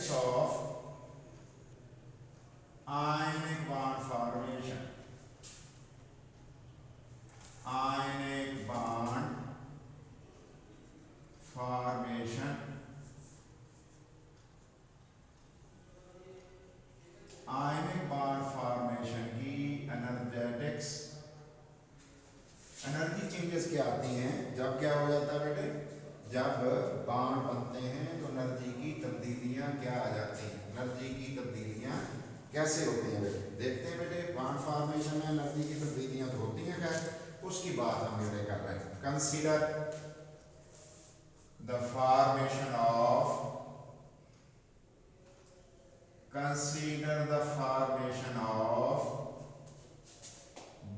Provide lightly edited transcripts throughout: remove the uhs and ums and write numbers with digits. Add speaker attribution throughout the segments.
Speaker 1: energetics of ionic bond formation. Ionic bond formation. Ionic bond formation की energetics, energy changes क्या आती हैं जब क्या हो जाता है बेटे, जब बॉन्ड बनते हैं तो एनर्जी की तब्दीलियां क्या आ जाती हैं, एनर्जी की तब्दीलियां कैसे होती हैं बेटे, देखते हैं बेटे। बॉन्ड फॉर्मेशन में एनर्जी की तब्दीलियां तो होती हैं, खैर उसकी बात हम बेटे कर रहे हैं। Consider the formation of, consider the formation of,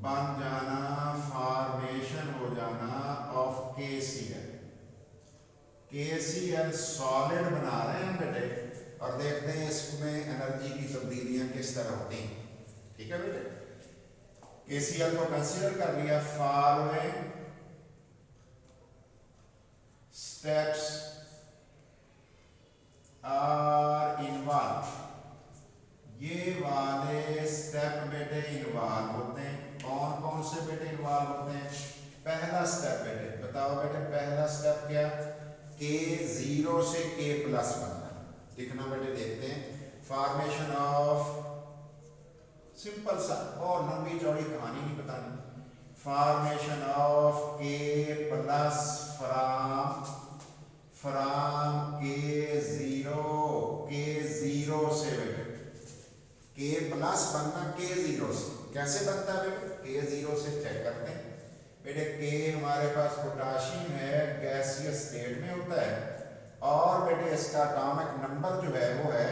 Speaker 1: बन जाना, फॉर्मेशन हो जाना ऑफ KCl। KCl सॉलिड बना रहे हैं बेटे और देखते हैं इसमें एनर्जी की तब्दीलियां किस तरह होती हैं। ठीक है बेटे, KCl को कंसीडर कर लिया। फॉलोइंग स्टेप्स आर इन्वॉल्व, ये वाले स्टेप बेटे इन्वॉल्व होते हैं। कौन कौन से बेटे इन्वॉल्व होते हैं? पहला स्टेप बेटे बताओ बेटे, पहला स्टेप क्या? K0 से K प्लस बनना, लिखना बेटे। देखते हैं फॉर्मेशन ऑफ, सिंपल सा और लंबी चौड़ी कहानी नहीं बतानी। Formation of K plus from K0 से बेटे K प्लस बनना K0 से। कैसे बनता है बेटे? K0 से चेक करते हैं बेटे। K हमारे पास पोटाशियम है, गैसियस स्टेट में होता है और बेटे इसका एटॉमिक नंबर जो है वो है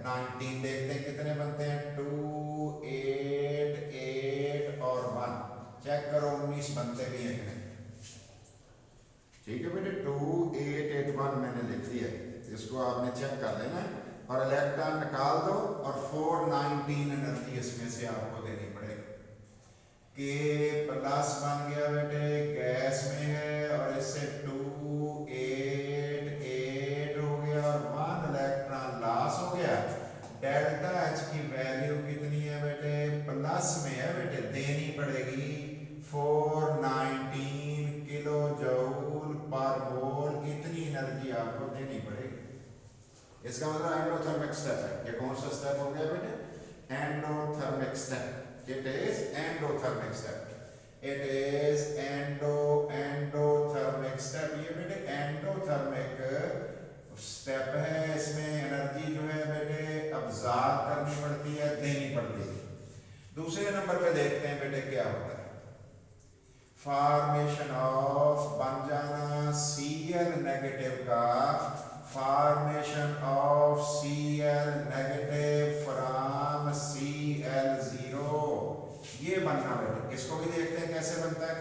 Speaker 1: 19। देखते हैं कितने बनते हैं, 2, 8, 8 और 1। चेक करो 19 बनते भी हैं कि नहीं। ठीक है बेटे, 2, 8, 8, 1 मैंने लिख दिया है, इसको आपने चेक कर लेना है और इलेक्ट्रॉन निकाल दो और 419 एनर्जी इसमें से आपको देनी पड़ेगी। K प्लस बन गया बेटे, गैस में है और इससे 2, 8, 8 हो गया और 1 इलेक्ट्रॉन लॉस हो गया। डेल्टा H की वैल्यू कितनी है बेटे? प्लस में है बेटे, देनी पड़ेगी 419 किलो जूल पर मोल, इतनी एनर्जी आपको देनी पड़ेगी। इसका मतलब एंडोथर्मिक स्टेप है। ये कौन सा स्टेप हो गया बेटे? Endothermic step. It is endothermic step. It is endothermic step. ये बेटे endothermic step है, इसमें एनर्जी जो है बेटे अब्जॉर्ब करनी पड़ती है, देनी पड़ती है। दूसरे नंबर पे देखते हैं बेटे क्या होता है। फॉर्मेशन ऑफ, बन जाना Cl नेगेटिव का, formation of Cl negative from Cl0, ये बनना बेटे। इसको भी देखते हैं कैसे बनता है।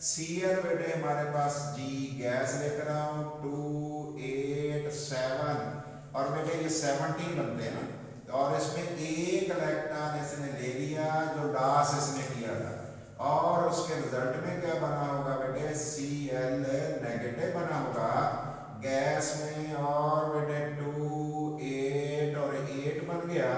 Speaker 1: Cl बेटे हमारे पास G गैस लेकर आऊं, 2, 8, 7 और बेटे ये 17 बनते हैं ना, और इसमें एक इलेक्ट्रॉन इसने ले लिया जो लॉस इसने किया था और उसके रिजल्ट में क्या बना होगा बेटे? Cl नेगेटिव बना होगा गैस में और बेटे 2, 8 और 8 बन गया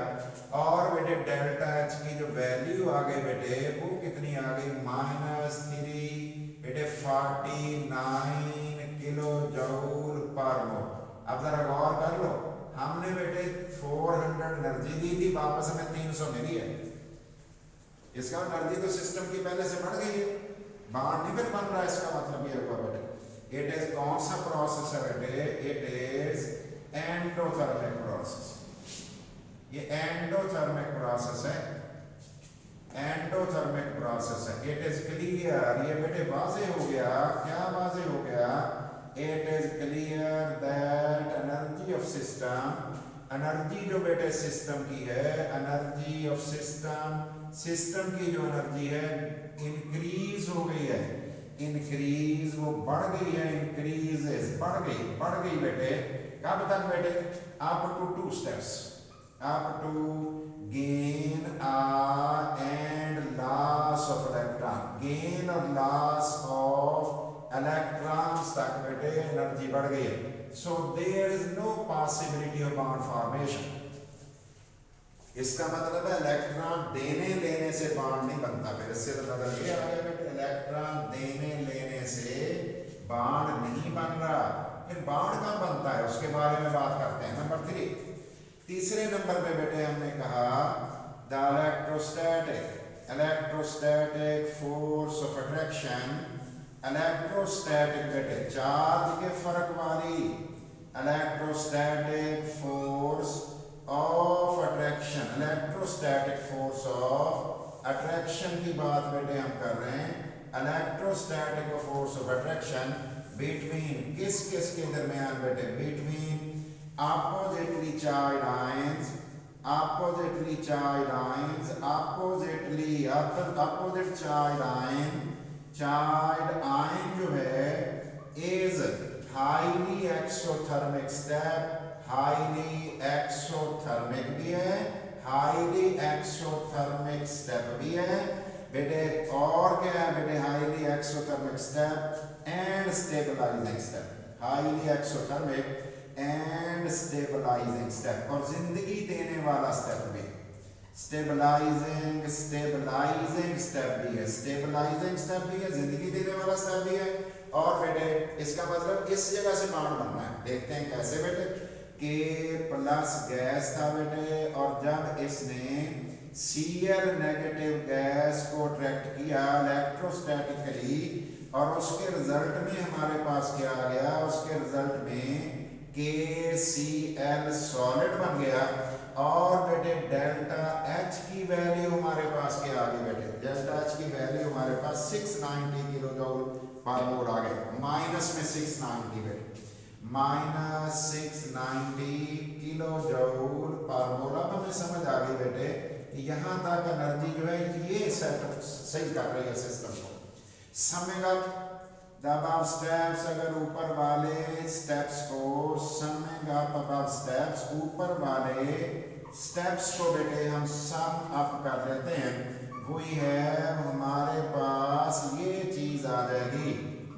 Speaker 1: और बेटे डेल्टा H की जो वैल्यू आ गई बेटे वो कितनी आ गई? -3 बेटे 49 किलो जूल पर मोल। अब जरा गौर कर लो, हमने बेटे 400 एनर्जी दी थी, वापस हमें 300 मिली है। इसका एनर्जी तो सिस्टम की पहले से बढ़ गई है, बाहर नहीं फिर बन रहा है। इसका मतलब ये हुआ बेटे, इट इज कौन सा प्रोसेस है बेटे? It is endothermic process. ये एंडोथर्मिक प्रोसेस है, एंडोथर्मिक प्रोसेस है। इट इज क्लियर, ये बेटे वाज़ेह हो गया। क्या वाज़ेह हो गया? It is clear that energy of system, energy जो बेटे सिस्टम की है, एनर्जी ऑफ सिस्टम, सिस्टम की जो एनर्जी है इंक्रीज हो गई है, इंक्रीज वो बढ़ गई है, इंक्रीजेस बढ़ गई बेटे। कब तक बेटे? Up to 2 steps, up to gain and loss of electron, gain और लॉस ऑफ इलेक्ट्रॉन्स तक बेटे एनर्जी बढ़ गई है। so there is no possibility of bond formation. इसका मतलब है इलेक्ट्रॉन देने लेने से बॉन्ड नहीं बनता। फिर इससे तो नजर ये आ गया बेटे इलेक्ट्रॉन देने लेने से बॉन्ड नहीं बन रहा। फिर बॉन्ड कहाँ बनता है उसके बारे में बात करते हैं। नंबर 3, तीसरे नंबर पे बेटे हमने कहा the electrostatic force of attraction. Electrostatic बेटे चार्ज के फर्क वाली, electrostatic force of attraction, electrostatic force of attraction की बात बेटे हम कर रहे हैं। Electrostatic force of attraction between किस किस के दरमियान बेटे, between oppositely charged ions, opposite charged ion जो है is highly exothermic step, highly exothermic भी है, highly exothermic step भी है बेटे। और क्या है बेटे, highly exothermic step and stabilizing step, highly exothermic and stabilizing step. और जिंदगी देने वाला स्टेप भी, स्टेबलाइजिंग स्टेप भी है, स्टेबलाइजिंग स्टेप भी है, जिंदगी देने वाला स्टेप भी है। और बेटे इसका मतलब इस जगह से बॉन्ड बनना है। देखते हैं कैसे बेटे। K+ गैस था बेटे, और जब इसने Cl नेगेटिव गैस को अट्रैक्ट किया इलेक्ट्रोस्टैटिकली, और उसके रिजल्ट में हमारे पास क्या आ गया, उसके रिजल्ट में KCl सॉलिड बन गया। और बेटे डेल्टा H की वैल्यू हमारे पास क्या आ गई बेटे, डेल्टा H की वैल्यू हमारे पास 690 किलो जूल पर मोल आ गए। माइनस में 690 बेटे, माइनस 690 किलो जूल पर मोल। अब हमें समझ आ गई बेटे कि यहाँ तक एनर्जी जो है ये सेटअप सही कर रही है सिस्टम को। Summing up the above steps, अगर ऊपर वाले स्टेप्स को समिंग अप, अबव स्टेप्स ऊपर वाले स्टेप्स को बेटे हम सम अप कर लेते हैं। वही है हमारे पास ये चीज आ जाएगी,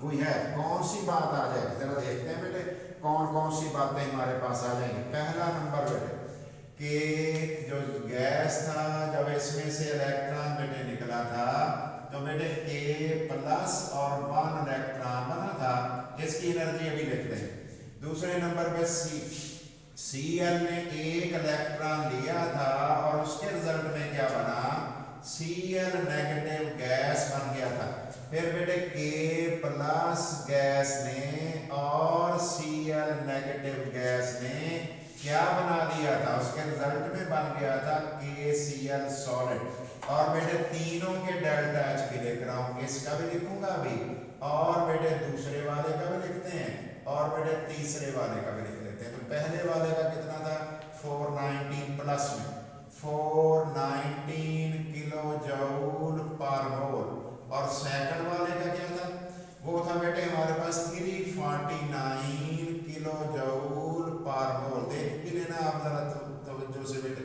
Speaker 1: वही है कौन सी बात आ जाएगी, जरा देखते हैं बेटे कौन कौन सी बातें हमारे पास आ जाएंगी। पहला नंबर बेटे कि जो गैस था, जब इसमें से इलेक्ट्रॉन बेटे निकला था तो बेटे K+ और 1 इलेक्ट्रॉन बना था, इसकी एनर्जी अभी लिखते हैं। दूसरे नंबर पे Cl ने एक इलेक्ट्रॉन लिया था और उसके रिजल्ट में क्या बना, Cl नेगेटिव गैस बन गया था। फिर बेटे K+ गैस ने और Cl नेगेटिव गैस ने क्या बना दिया था, उसके रिजल्ट में बन गया था KCl सॉलिड। और बेटे तीनों के डेल्टा H भी लिख रहा हूँ, इसका भी लिखूंगा अभी, और बेटे दूसरे वाले का भी लिखते हैं, और बेटे तीसरे वाले का भी लिख लेते हैं। तो पहले वाले का कितना था, 419 प्लस में 419 किलो जूल पर मोल। और सेकंड वाले का क्या था, वो था बेटे हमारे पास 349 किलो जूल पर मोल। देख भी लेना आप जरा तवज्जो से बेटे।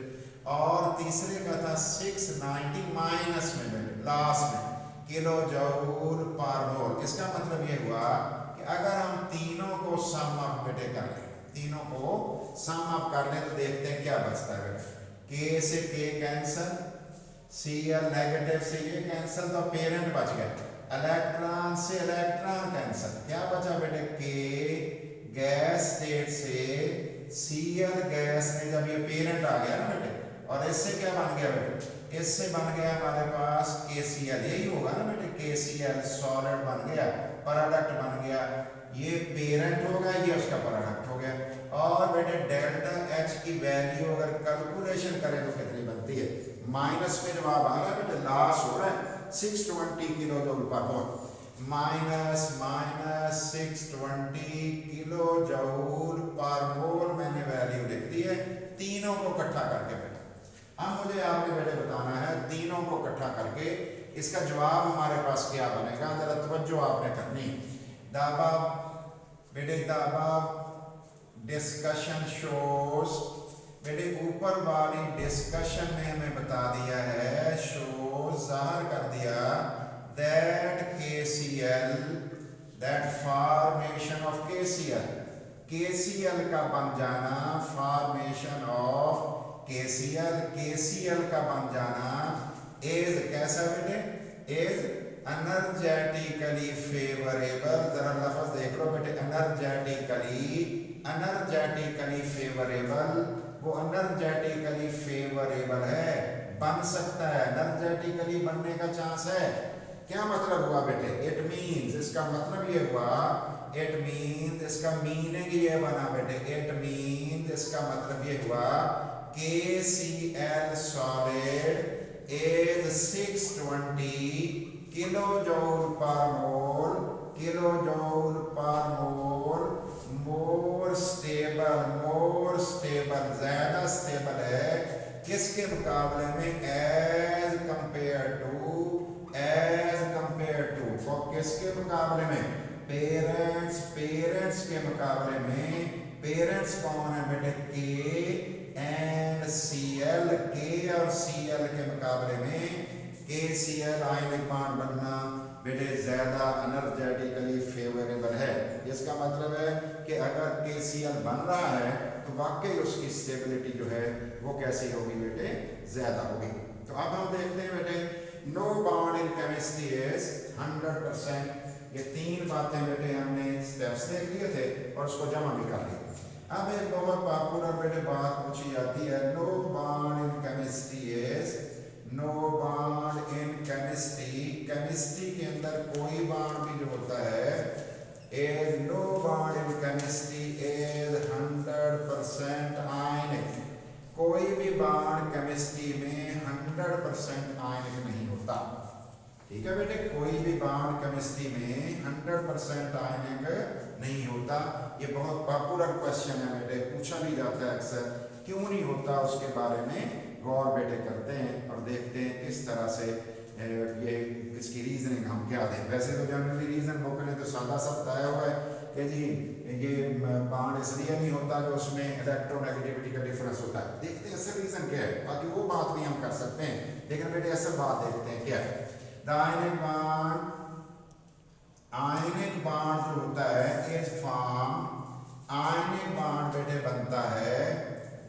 Speaker 1: और तीसरे का था 690 माइनस में बेटे लास्ट में किलो जूल पर मोल। इसका मतलब ये हुआ कि अगर हम तीनों को सम अप बेटे कर लें, तीनों को सम अप कर लें तो देखते हैं क्या बचता है बेटे। K से K कैंसल, Cl नेगेटिव से ये कैंसल, तो पेरेंट बच गया। इलेक्ट्रॉन से इलेक्ट्रॉन कैंसल, क्या बचा बेटे, K गैस स्टेट से Cl गैस में जब ये पेरेंट आ गया ना बेटे, और इससे क्या बन गया बेटे, इससे बन गया हमारे पास KCl, यही होगा ना बेटे, KCl सॉलिड बन गया, प्रोडक्ट बन गया। ये पेरेंट होगा, ये उसका प्रोडक्ट हो गया। और बेटे डेल्टा H की वैल्यू अगर कैलकुलेशन करें तो कितनी बनती है, माइनस में जवाब आ रहा है बेटे, लॉस हो रहा है 620 किलो जूल पर मोल। माइनस 620 किलो जूल पर मोल मैंने वैल्यू लिख दी है, तीनों को इकट्ठा करके बेटे। अब मुझे आपके बेटे बताना है तीनों को इकट्ठा करके इसका जवाब हमारे पास क्या बनेगा, जरा तवज्जो आपने करनी। दाबा बेटे, दाबा डिस्कशन शोज बेटे, ऊपर वाली डिस्कशन में हमें बता दिया है, शोज जाहिर कर दिया that KCl, that formation of KCl बन जाना, फॉर्मेशन ऑफ KCl, KCl का बन जाना इज कैसा बेटे, इज एनर्जेटिकली फेवरेबल। जरा लफ्ज देख लो बेटे, एनर्जेटिकली फेवरेबल, वो एनर्जेटिकली फेवरेबल है, बन सकता है, एनर्जेटिकली बनने का चांस है। क्या मतलब हुआ बेटे, इट मीन्स, इसका मतलब ये हुआ, इट मीन्स, इसका मीनिंग ये बना बेटे, इट मीन्स, इसका मतलब ये हुआ KCl सॉलिड इज 620 किलोजूल पर मोल, किलोजूल पर मोल मोर स्टेबल, ज्यादा स्टेबल है किसके मुकाबले में, एज कंपेयर टू, और किसके मुकाबले में, पेरेंट्स के मुकाबले में। पेरेंट्स कौन है बेटे, के एंड Cl, के और Cl के मुकाबले में KCl आयनिक बॉन्ड बनना बेटे ज्यादा एनर्जेटिकली फेवरेबल है। इसका मतलब है कि अगर KCl बन रहा है तो वाकई उसकी स्टेबिलिटी जो है वो कैसी होगी बेटे, ज्यादा होगी। तो अब हम देखते हैं बेटे, no bond in chemistry is 100%। ये तीन बातें बेटे हमने स्टेप्स देख लिए थे और उसको जमा भी कर लिया। अब एक बहुत पॉपुलर बेटे बात पूछी जाती है, no bond in chemistry is, no bond in chemistry, chemistry के अंदर कोई बॉन्ड भी जो होता है, is no bond in chemistry is 100% ionic. कोई भी बॉन्ड केमिस्ट्री में 100% आयनिक नहीं होता। ठीक है बेटे, कोई भी बॉन्ड केमिस्ट्री में 100% आयनिक नहीं होता। ये बहुत पॉपुलर क्वेश्चन है बेटे, पूछा भी जाता है अक्सर, क्यों नहीं होता उसके बारे में गौर बेटे करते हैं और देखते हैं किस तरह से ये इसकी रीजनिंग हम क्या दें। वैसे तो जनरली रीजन बुक ने तो सादा सब बताया हुआ है कि जी ये बॉन्ड इसलिए नहीं होता कि उसमें इलेक्ट्रोनेगेटिविटी का डिफरेंस होता है। देखते हैं असल रीजन क्या है, बाकी वो बात भी हम कर सकते हैं, लेकिन बेटे असल बात देखते हैं क्या है। द आयनिक बॉन्ड जो होता है इज फॉर्म, आयनिक बॉन्ड बेटे बनता है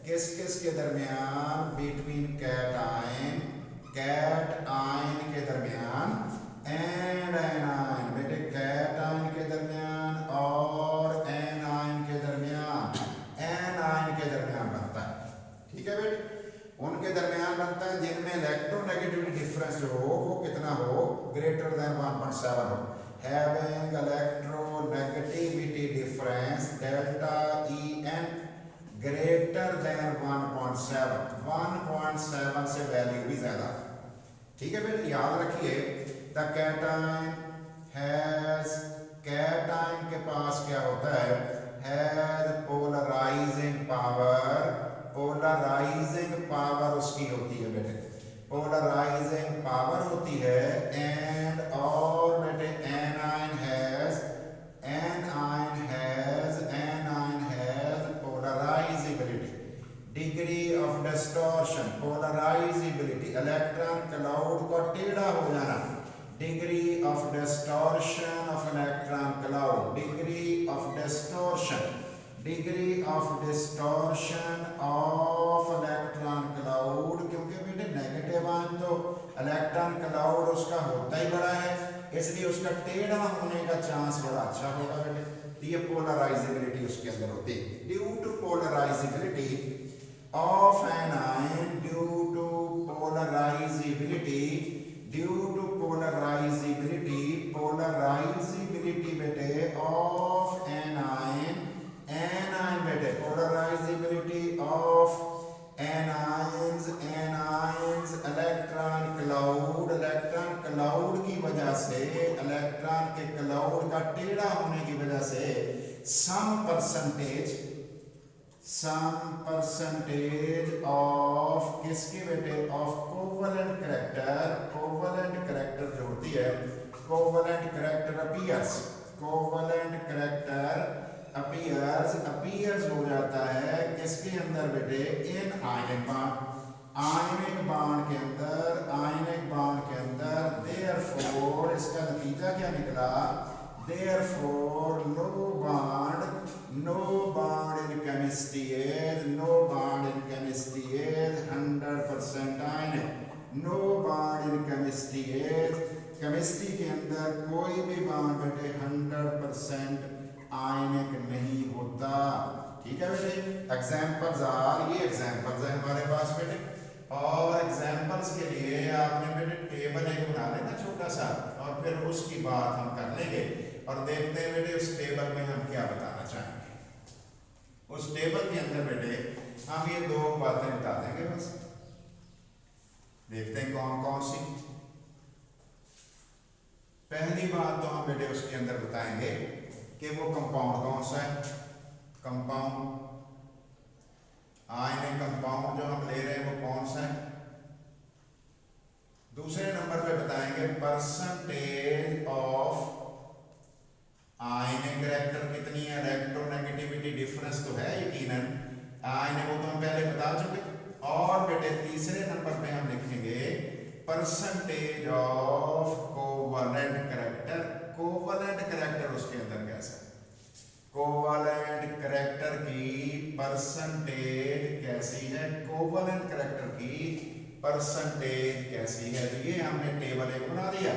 Speaker 1: किस किस के दरमियान, बिटवीन कैट आयन के दरमियान एंड एन आयन, बेटे कैट आयन के दरमियान और एन आयन के दरमियान, एन आयन के दरमियान बनता है। ठीक है बेटे, उनके दरमियान बनता है जिनमें इलेक्ट्रोनेगेटिविटी डिफरेंस जो हो वो कितना हो, ग्रेटर देन 1.7 हो। Having electronegativity difference delta EN greater than 1.7, 1.7 से वैल्यू भी ज्यादा। ठीक है बेटे, याद रखिए, द कैटायन हैज, कैटायन के पास क्या होता है, has polarizing power, polarizing power उसकी होती है बेटे, पोलराइजिंग पावर होती है। एंड और बेटे anion has polarisability, degree of distortion, polarisability, electron cloud का टेढ़ा हो जाना, degree of distortion of electron cloud, degree of distortion, degree of distortion of electron cloud, क्योंकि बेटे नेगेटिव आयन तो इलेक्ट्रॉन क्लाउड उसका होता ही बड़ा है, इसलिए उसका टेढ़ा होने का चांस बड़ा अच्छा होगा बेटे। ये पोलराइजिबिलिटी उसके अंदर होती है। Due to polarizability of an ion, due to polarizability, due to polarizability, polarizability बेटे ऑफ एन आयन, एनायन बेटे polarizability of anions, anions electron cloud, electron cloud की वजह से, इलेक्ट्रॉन के क्लाउड का टेढ़ा होने की वजह से सम परसेंटेज ऑफ किसके बेटे, of covalent character, covalent character जो होती है, covalent character appears, covalent character appears हो जाता है किसके अंदर बेटे, इन आयनिक बॉन्ड, आयनिक बॉन्ड के अंदर, आयनिक बॉन्ड के अंदर। देयरफॉर इसका नतीजा क्या निकला, therefore no no bond in chemistry is, no bond in chemistry is 100% ionic. No bond in chemistry is, chemistry के अंदर कोई भी बॉन्ड बेटे 100% आयनिक नहीं होता। ठीक है बेटे, एग्जाम्पल्स आर, ये एग्जाम्पल्स है हमारे पास बेटे, और एग्जाम्पल्स के लिए आपने बेटे टेबल एक बना लेना छोटा सा, और फिर उसकी बात हम कर लेंगे और देखते हैं बेटे उस टेबल में हम क्या बताना चाहेंगे। उस टेबल के अंदर बेटे हम ये दो बातें बता देंगे बस, देखते हैं कौन कौन सी। पहली बात तो हम बेटे उसके अंदर बताएंगे कि वो कंपाउंड कौन सा है, कंपाउंड आयनिक कंपाउंड जो हम ले रहे हैं वो कौन सा है। दूसरे नंबर पे बताएंगे परसेंटेज ऑफ आयनिक करैक्टर कितनी है, इलेक्ट्रोनेगेटिविटी डिफरेंस तो है यकीनन आयनिक, वो तो हम पहले बता चुके। और बेटे तीसरे नंबर पे हम लिखेंगे percentage of covalent character. Covalent character उसके अंदर कैसा है, कोवलेंट करैक्टर की परसेंटेज कैसी है, कोवलेंट करैक्टर की परसेंटेज कैसी है। तो ये हमने टेबल एक बना दिया।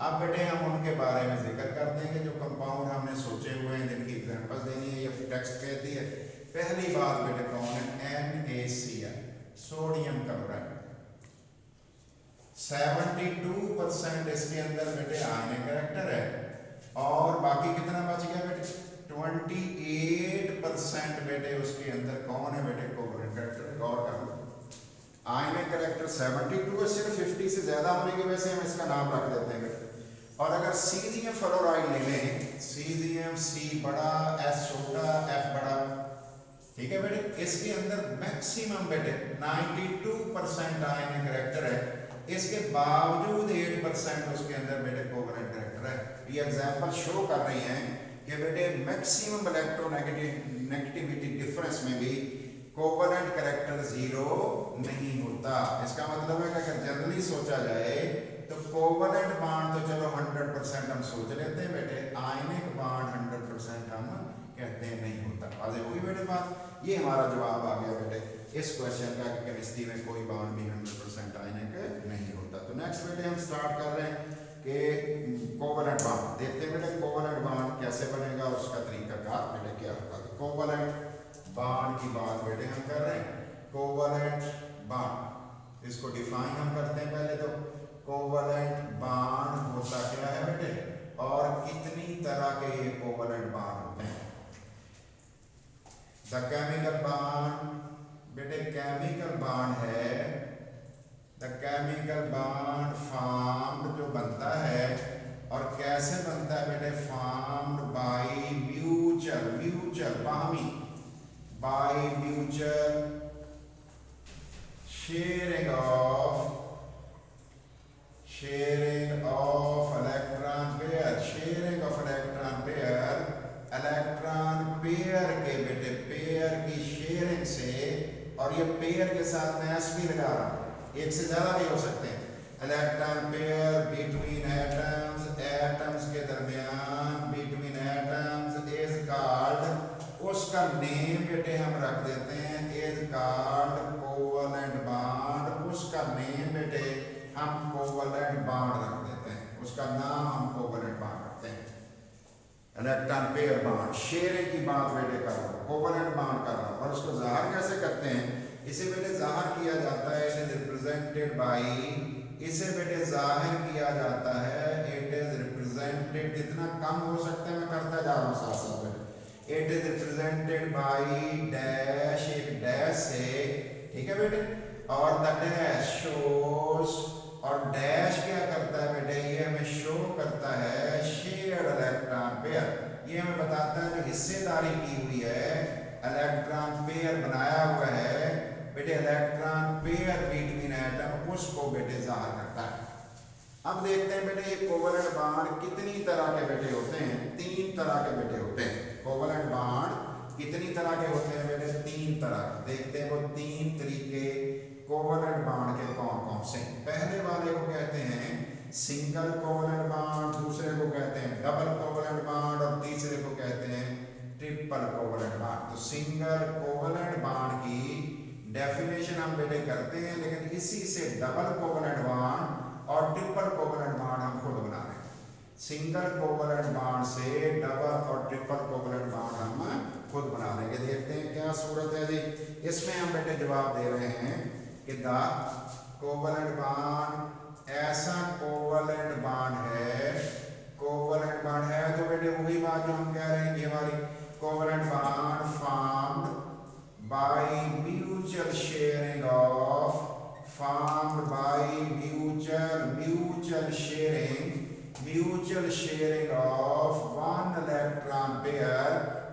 Speaker 1: अब बेटे हम उनके बारे में जिक्र कर देंगे जो कंपाउंड हमने सोचे हुए हैं, जिनकी एग्जांपल्स देनी है, ये टेक्स्ट कहती है। पहली बात बेटे कौन है, NaCl, सोडियम क्लोराइड। 72% इसके अंदर बेटे आयनिक करैक्टर है, और बाकी कितना बच गया बेटे, 28% बेटे उसके अंदर कौन है बेटे, कोवलेंट करैक्टर। गौर कर लो, आयनिक करैक्टर 72 है, सिर्फ 50 से ज्यादा होने की वजह से हम इसका नाम रख देते हैं बेटे। और अगर सीजियम फ्लोराइड ले लें, सीजियम C बड़ा, S छोटा, F बड़ा, ठीक है बेटे, इसके अंदर मैक्सिमम बेटे 92% आयनिक करैक्टर है, इसके बावजूद 8% उसके अंदर बेटे कोवलेंट करैक्टर है। ये एग्जांपल शो कर रही हैं कि बेटे मैक्सिमम इलेक्ट्रोनेगेटिविटी डिफरेंस में भी कोवलेंट करैक्टर 0 नहीं होता। इसका मतलब है कि अगर जनरली सोचा जाए तो कोवलेंट बॉन्ड तो चलो 100% हम सोच लेते हैं बेटे, आयनिक बॉन्ड 100% हम कहते हैं नहीं होता। वाज़ेह हुई बेटे बात। ये हमारा जवाब आ गया बेटे इस क्वेश्चन का कि केमिस्ट्री में कोई बॉन्ड भी 100% आयनिक नहीं होता। तो नेक्स्ट बेटे हम स्टार्ट कर रहे हैं कि कोवलेंट बॉन्ड देखते हैं बेटे, कोवलेंट बॉन्ड कैसे बनेगा, उसका तरीकाकार बेटे क्या होगा। तो कोवलेंट बॉन्ड की बात बेटे हम कर रहे हैं। कोवलेंट बॉन्ड, इसको डिफाइन हम करते हैं पहले। तो कोवलेंट बॉन्ड होता क्या है बेटे, और कितनी तरह के ये कोवलेंट बॉन्ड होते हैं। द केमिकल बॉन्ड बेटे, केमिकल बॉन्ड है, द केमिकल बॉन्ड फॉर्म्ड जो बनता है, और कैसे बनता है बेटे, फॉर्म्ड बाय म्यूचुअल, म्यूचुअल बाहमी, by mutual sharing of electron pair, sharing of electron pair, electron pair के बेटे, पेयर की शेयरिंग से, और ये पेयर के साथ मैं एस भी लगा रहा हूँ, एक से ज्यादा भी हो सकते हैं। Electron pair between atoms, atoms के दरमियान, बिटवीन एटम्स इज कॉल्ड, उसका नेम बेटे हम रख देते हैं इज कॉल्ड कोवलेंट बॉन्ड। उसका नेम बेटे हम कोवलेंट बॉन्ड रख देते हैं, उसका नाम हम कोवलेंट बॉन्ड रखते हैं। इलेक्ट्रॉन पेयर बॉन्ड, शेयरिंग की बात बेटे कर रहा हूँ, कोवलेंट बॉन्ड कर रहा हूँ। और उसको ज़ाहिर कैसे करते हैं, इसे बेटे ज़ाहिर किया जाता है, इट इज रिप्रेजेंटेड बाय, इसे बेटे ज़ाहिर किया जाता है, इट इज रिप्रेजेंटेड, जितना कम हो सकता है मैं करता जा रहा हूँ साथ साथ बेटे, it is represented by dash, एक डैश से, ठीक है बेटे, और द डैश शोज, और डैश क्या करता है बेटे, ये हमें शो करता है शेयर्ड इलेक्ट्रॉन पेयर, ये हमें बताता है जो हिस्सेदारी की हुई है, इलेक्ट्रॉन पेयर बनाया हुआ है बेटे, इलेक्ट्रॉन पेयर बिटवीन एटम, उसको बेटे जाहिर करता है। अब देखते हैं बेटे ये कोवलेंट बॉन्ड कितनी तरह के बेटे होते हैं, 3 तरह के बेटे होते हैं। कोवलेंट बॉन्ड कितनी तरह के होते हैं बेटे, 3 तरह। देखते हैं वो 3 तरीके कोवलेंट बॉन्ड के कौन कौन से। पहले वाले को कहते हैं सिंगल कोवलेंट बॉन्ड, दूसरे को कहते हैं डबल कोवलेंट बॉन्ड, और तीसरे को कहते हैं ट्रिपल कोवलेंट बॉन्ड। तो सिंगल कोवलेंट बॉन्ड की डेफिनेशन हम बेटे करते हैं, लेकिन इसी से डबल कोवलेंट बॉन्ड और ट्रिपल कोवलेंट बॉन्ड हम खुद बना रहे हैं। सिंगल कोवलेंट बॉन्ड से डबल और ट्रिपल कोवलेंट बॉन्ड हम खुद बना लेंगे। देखते हैं क्या सूरत है जी। इसमें हम बेटे जवाब दे रहे हैं कि द कोवलेंट बॉन्ड, ऐसा कोवलेंट बॉन्ड है, कोवलेंट बॉन्ड है तो बेटे वही बात जो हम कह रहे हैं, ये वाली covalent bond formed by mutual sharing of, formed by mutual sharing of one electron pair,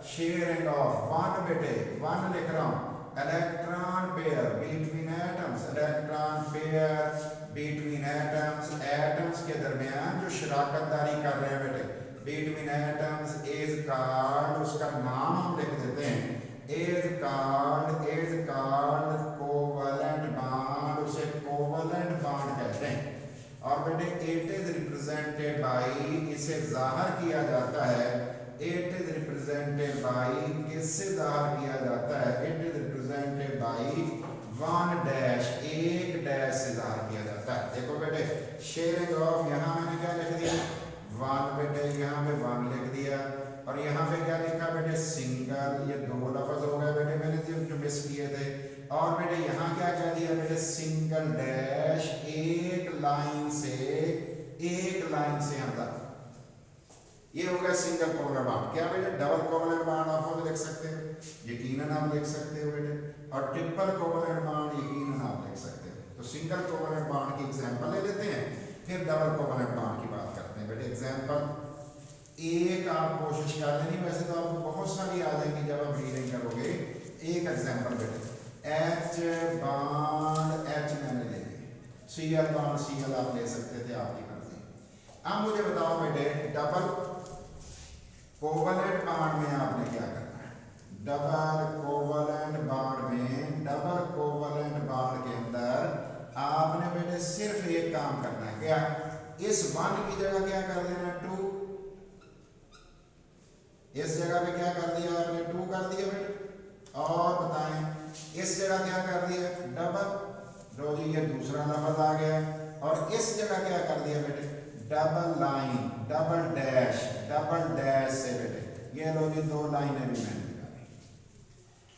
Speaker 1: sharing of one बेटे one लिख रहा हूँ, electron pair between atoms, electron pair between atoms, atoms के दरमियान जो शराकतदारी कर रहे हैं बेटे, between atoms is called, उसका नाम हम लिख देते हैं, is called covalent bond, उसे covalent bond कहते हैं। और बेटे it is represented by, इसे जाहिर किया जाता है, it is represented by, किससे जाहिर किया जाता है, it is represented by one dash, एक डैश से जाहिर किया जाता है। देखो बेटे शेयरिंग ऑफ, यहाँ मैंने क्या लिख दिया, वन बेटे, यहाँ पे वन लिख दिया, और यहाँ पे क्या लिखा बेटे, सिंगल, ये दो लफ्ज हो गए बेटे मैंने जो मिस किए थे। और बेटे यहाँ क्या कह दिया बेटे, सिंगल डैश, एक लाइन से अंदर, ये हो गया सिंगल कोवलेंट बॉन्ड। क्या बेटे डबल कोवलेंट बॉन्ड आप खुद लिख सकते हो, यकीनन आप लिख सकते हो बेटे, और ट्रिपल कोवलेंट बॉन्ड यकीनन आप लिख सकते हो। तो सिंगल कोवलेंट बॉन्ड की एग्जांपल ले लेते हैं, फिर डबल कोवलेंट बॉन्ड की बात करते हैं बेटे। एग्जांपल एक आप कोशिश कर लेनी, वैसे तो आपको बहुत सारी आ जाएंगी जब आप रीडिंग करोगे। एक एग्जांपल बेटे, H बॉन्ड H मैंने ले ली, Cl बॉन्ड Cl आप ले सकते थे, आपकी मर्जी। अब मुझे बताओ बेटे डबल कोवलेंट बॉन्ड में आपने क्या करना है, डबल कोवलेंट बॉन्ड के अंदर आपने बेटे सिर्फ एक काम करना है, क्या, इस वन की जगह क्या कर देना, टू, इस जगह पे क्या कर दिया आपने, टू कर दिया बेटे, और बताएं इस जगह क्या कर दिया, डबल, लो जी ये दूसरा लफ्ज आ गया, और इस जगह क्या कर दिया बेटे, डबल लाइन, डबल डैश से बेटे, ये लो जी दो लाइनें भी मैंने निकाली।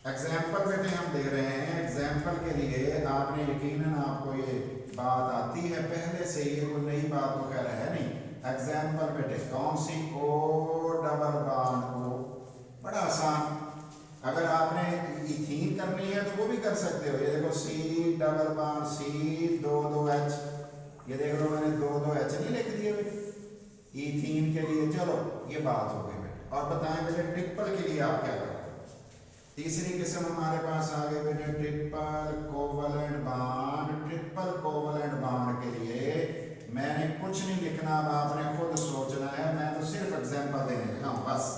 Speaker 1: एग्जाम्पल बेटे हम दे रहे हैं, एग्जाम्पल के लिए आपने यकीनन आपको ये बात आती है पहले से, ये कोई नई बात तो खैर है नहीं। एग्जाम्पल बेटे कौन सी, ओ डबल बॉन्ड, ओ, बड़ा आसान, अगर आपने इथीन करनी है तो वो भी कर सकते हो। ये देखो सी डबल बॉन्ड सी, दो H, ये देख लो मैंने दो H नहीं लिख दिए बेटे इथीन के लिए। चलो ये बात हो गई बेटे, और बताएं बेटे ट्रिपल के लिए आप क्या करोगे। तीसरी किस्म हमारे पास आ गई बेटे triple covalent bond. Triple covalent bond के लिए मैंने कुछ नहीं लिखना, अब आपने खुद सोचना है, मैं तो सिर्फ एग्जांपल देने लगा हूँ बस।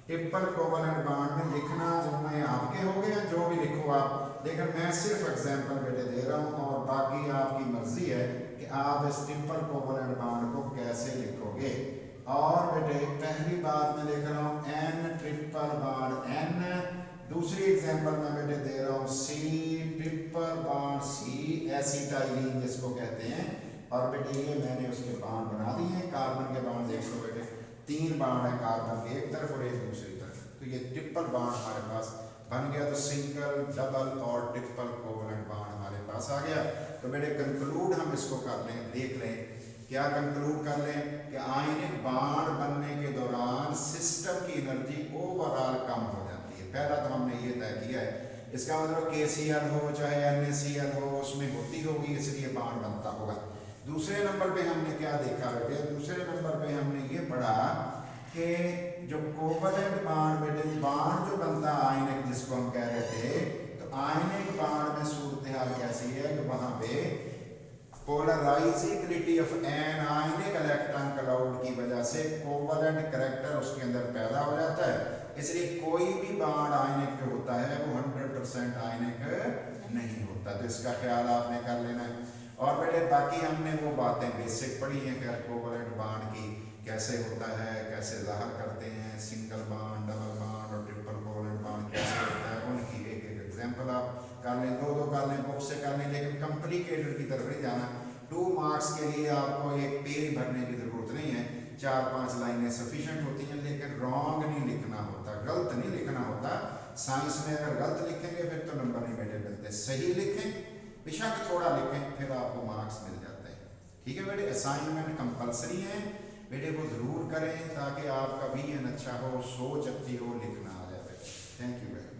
Speaker 1: ट्रिपल कोवलेंट बॉन्ड में लिखना जिम्मे आपके हो गए, जो भी लिखो आप, लेकिन मैं सिर्फ एग्जांपल बेटे दे रहा हूँ, और बाकी आपकी मर्जी है कि आप इस ट्रिपल कोवलेंट बॉन्ड को कैसे लिखोगे। और बेटे पहली बात मैं लिख रहा हूँ एन ट्रिपल बॉन्ड एन, दूसरी एग्जांपल मैं बेटे दे रहा हूँ C triple bond C, acetylene जिसको कहते हैं, और बेटे ये मैंने उसके बॉन्ड बना दिए, कार्बन के बॉन्ड देख लो बेटे, तीन बॉन्ड है कार्बन के एक तरफ और एक दूसरी तरफ, तो ये ट्रिपल बॉन्ड हमारे पास बन गया। तो सिंगल, डबल और ट्रिपल कोवलेंट बॉन्ड हमारे पास आ गया। तो बेटे कंक्लूड हम इसको कर लें, देख लें क्या कंक्लूड कर लें कि आयनिक बॉन्ड बनने के दौरान सिस्टम की एनर्जी ओवरऑल कम हो जाती है। पहला तो हमने ये तय किया है, इसका मतलब KCl हो चाहे NaCl हो उसमें होती होगी, इसलिए बॉन्ड बनता होगा। दूसरे नंबर पे हमने क्या देखा बेटे, दूसरे नंबर पे हमने ये पढ़ा कि जो कोवलेंट बॉन्ड बेटे, बॉन्ड जो बनता है आयनिक जिसको हम कह रहे थे, तो आयनिक बॉन्ड में सूरत हाल कैसी है कि वहां पे polarisability of an ionic electron cloud की वजह से कोवलेंट करैक्टर उसके अंदर पैदा हो जाता है, इसलिए कोई भी बॉन्ड आयनिक पे होता है वो 100% आयनिक नहीं होता। तो इसका ख्याल आपने कर लेना है। और बेटे बाकी हमने वो बातें बेसिक पढ़ी हैं कि कोवलेंट बॉन्ड की कैसे होता है, कैसे ज़ाहिर करते हैं, सिंगल बॉन्ड, डबल बॉन्ड और कर लें, दो दो कर लें, बुक से कर लें, लेकिन कॉम्प्लिकेटेड की तरफ नहीं जाना। 2 मार्क्स के लिए आपको एक पेज भरने की ज़रूरत नहीं है, 4-5 लाइनें सफिशेंट होती हैं, लेकिन रॉन्ग नहीं लिखना होता, गलत नहीं लिखना होता। साइंस में अगर गलत लिखेंगे फिर तो नंबर नहीं बेटे मिलते, सही लिखें, बेशक थोड़ा लिखें, फिर आपको मार्क्स मिल जाते हैं। ठीक है बेटे, असाइनमेंट कंपलसरी है बेटे, को ज़रूर करें ताकि आपका विजन अच्छा हो, सोच अच्छी हो, लिखना आ जाए बेटे। थैंक यू बेटे।